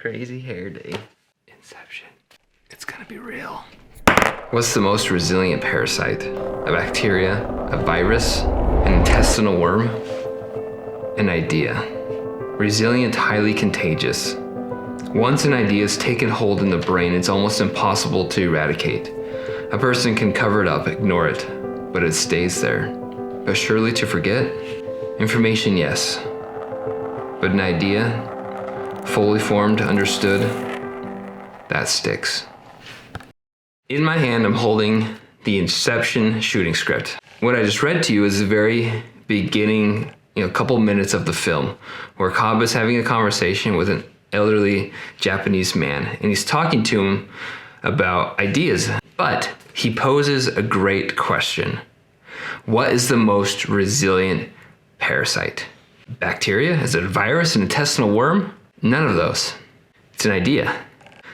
crazy hair day. Inception. It's gonna be real. What's the most resilient parasite? A bacteria, a virus, an intestinal worm? An idea. Resilient, highly contagious. Once an idea has taken hold in the brain, it's almost impossible to eradicate. A person can cover it up, ignore it, but it stays there. But surely to forget? Information, yes. But an idea, fully formed, understood, that sticks. In my hand, I'm holding the Inception shooting script. What I just read to you is the very beginning, couple minutes of the film, where Cobb is having a conversation with an elderly Japanese man, and he's talking to him about ideas. But he poses a great question. What is the most resilient parasite? Bacteria? Is it a virus, an intestinal worm? None of those. It's an idea.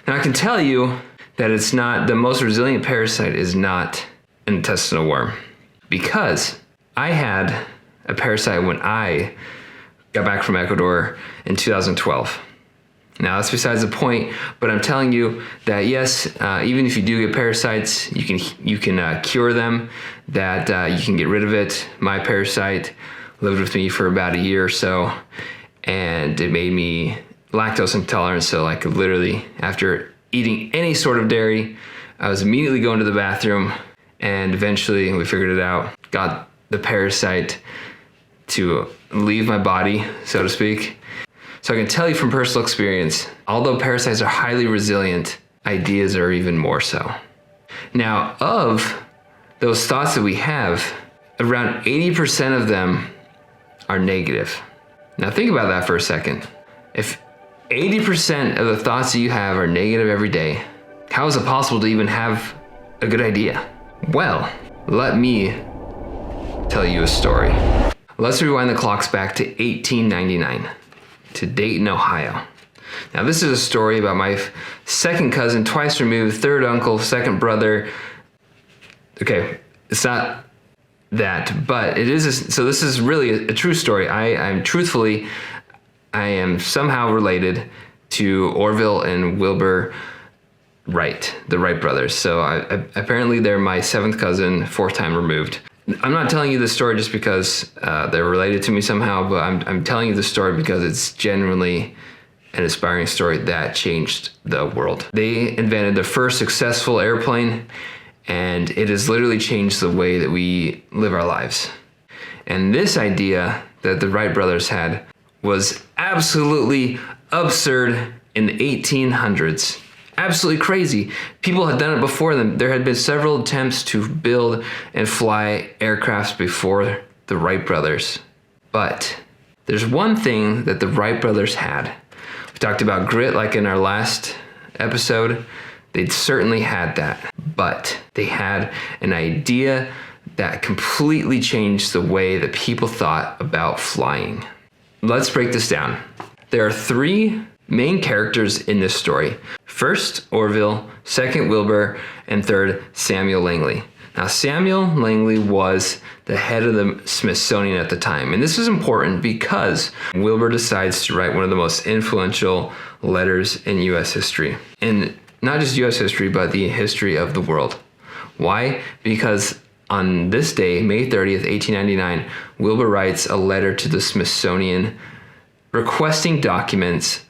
Now I can tell you that it's not, the most resilient parasite is not an intestinal worm, because I had a parasite when I got back from Ecuador in 2012. Now that's besides the point, but I'm telling you that yes, even if you do get parasites, you can cure them, that you can get rid of it. My parasite lived with me for about a year or so, and it made me lactose intolerant, so like literally after eating any sort of dairy, I was immediately going to the bathroom, and eventually we figured it out, got the parasite to leave my body, so to speak. So I can tell you from personal experience, although parasites are highly resilient, ideas are even more so. Now, of those thoughts that we have, around 80% of them are negative. Now think about that for a second. If 80% of the thoughts that you have are negative every day, how is it possible to even have a good idea? Well, let me tell you a story. Let's rewind the clocks back to 1899. To Dayton, Ohio. Now this is a story about my second cousin, twice removed, third uncle, second brother. Okay, it's not that, but it is. So this is really a true story. I am somehow related to Orville and Wilbur Wright, the Wright brothers. So apparently they're my seventh cousin, fourth time removed. I'm not telling you this story just because they're related to me somehow, but I'm telling you the story because it's genuinely an inspiring story that changed the world. They invented the first successful airplane, and it has literally changed the way that we live our lives. And this idea that the Wright brothers had was absolutely absurd in the 1800s. Absolutely crazy. People had done it before them. There had been several attempts to build and fly aircrafts before the Wright brothers. But there's one thing that the Wright brothers had. We talked about grit like in our last episode. They certainly had that. But they had an idea that completely changed the way that people thought about flying. Let's break this down. There are three main characters in this story. First, Orville, second, Wilbur, and third, Samuel Langley. Now, Samuel Langley was the head of the Smithsonian at the time, and this is important because Wilbur decides to write one of the most influential letters in U.S. history. And not just U.S. history, but the history of the world. Why? Because on this day, May 30th, 1899, Wilbur writes a letter to the Smithsonian requesting documents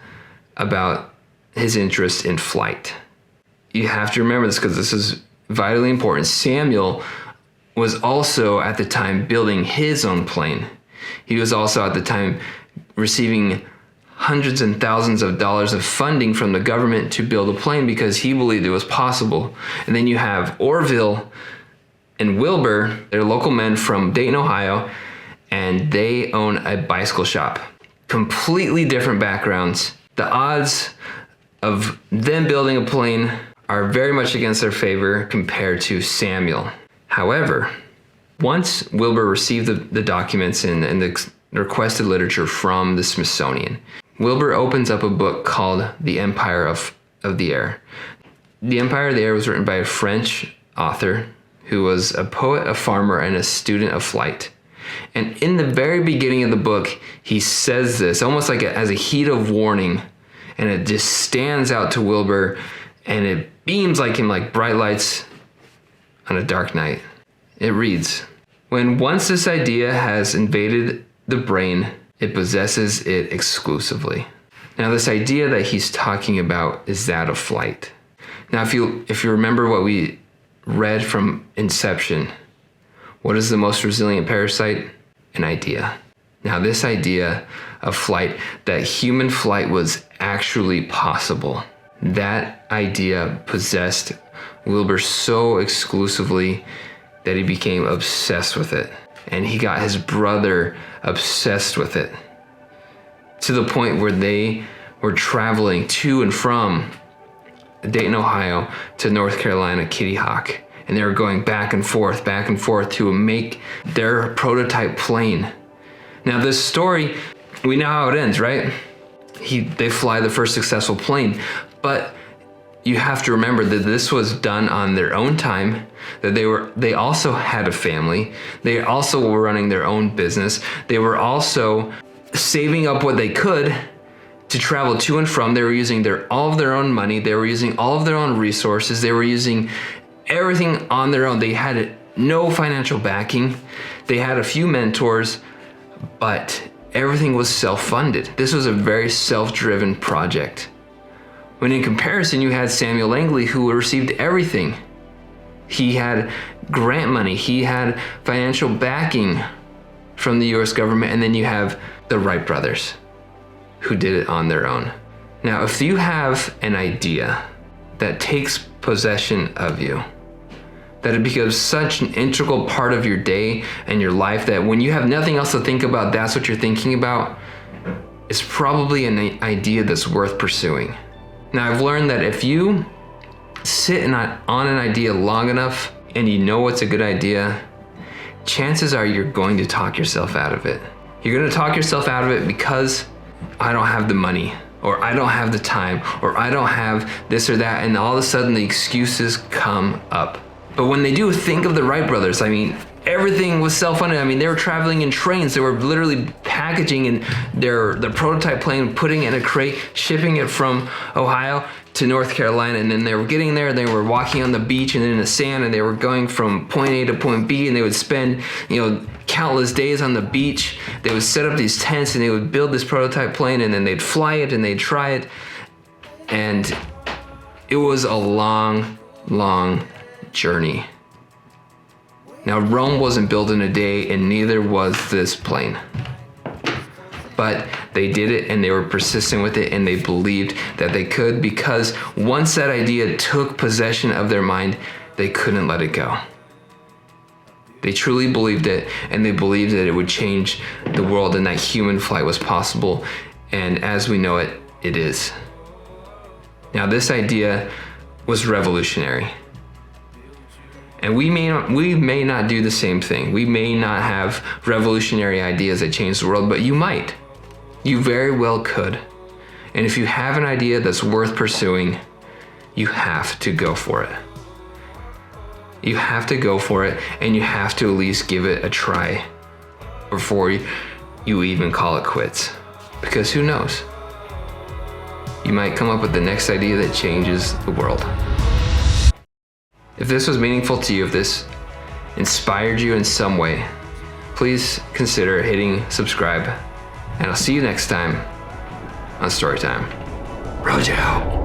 about his interest in flight. You have to remember this because this is vitally important. Samuel was also at the time building his own plane. He was also at the time receiving hundreds and thousands of dollars of funding from the government to build a plane because he believed it was possible. And then you have Orville and Wilbur, they're local men from Dayton, Ohio, and they own a bicycle shop. Completely different backgrounds. The odds of them building a plane are very much against their favor compared to Samuel. However, once Wilbur received the documents and the requested literature from the Smithsonian, Wilbur opens up a book called The Empire of the Air. The Empire of the Air was written by a French author who was a poet, a farmer, and a student of flight. And in the very beginning of the book, he says this, almost like as a heat of warning, and it just stands out to Wilbur, and it beams like him like bright lights on a dark night. It reads, "When once this idea has invaded the brain, it possesses it exclusively." Now, this idea that he's talking about is that of flight. Now, if you remember what we read from Inception, what is the most resilient parasite? An idea. Now, this idea of flight, that human flight was actually possible, that idea possessed Wilbur so exclusively that he became obsessed with it. And he got his brother obsessed with it, to the point where they were traveling to and from Dayton, Ohio to North Carolina, Kitty Hawk. And they were going back and forth to make their prototype plane. Now, this story, we know how it ends, right? They fly the first successful plane, but you have to remember that this was done on their own time, that they also had a family. They also were running their own business. They were also saving up what they could to travel to and from. They were using all of their own money. They were using all of their own resources. They were using everything on their own. They had no financial backing. They had a few mentors, but everything was self-funded. This was a very self-driven project. When in comparison, you had Samuel Langley, who received everything. He had grant money. He had financial backing from the US government. And then you have the Wright Brothers, who did it on their own. Now, if you have an idea that takes possession of you, that it becomes such an integral part of your day and your life that when you have nothing else to think about, that's what you're thinking about, it's probably an idea that's worth pursuing. Now, I've learned that if you sit on an idea long enough and you know it's a good idea, chances are you're going to talk yourself out of it. You're going to talk yourself out of it because I don't have the money, or I don't have the time, or I don't have this or that, and all of a sudden the excuses come up. But when they do, think of the Wright brothers. I mean, everything was self-funded. I mean, they were traveling in trains. They were literally packaging in their prototype plane, putting it in a crate, shipping it from Ohio to North Carolina. And then they were getting there, they were walking on the beach and in the sand, and they were going from point A to point B, and they would spend, countless days on the beach. They would set up these tents and they would build this prototype plane, and then they'd fly it and they'd try it. And it was a long, long journey. Now, Rome wasn't built in a day, and neither was this plane. But they did it, and they were persistent with it, and they believed that they could, because once that idea took possession of their mind, they couldn't let it go. They truly believed it, and they believed that it would change the world and that human flight was possible. And as we know it, it is. Now, this idea was revolutionary. And we may not do the same thing. We may not have revolutionary ideas that change the world, but you might. You very well could. And if you have an idea that's worth pursuing, you have to go for it. You have to go for it, and you have to at least give it a try before you even call it quits. Because who knows? You might come up with the next idea that changes the world. If this was meaningful to you, if this inspired you in some way, please consider hitting subscribe. And I'll see you next time on Storytime. Rojo.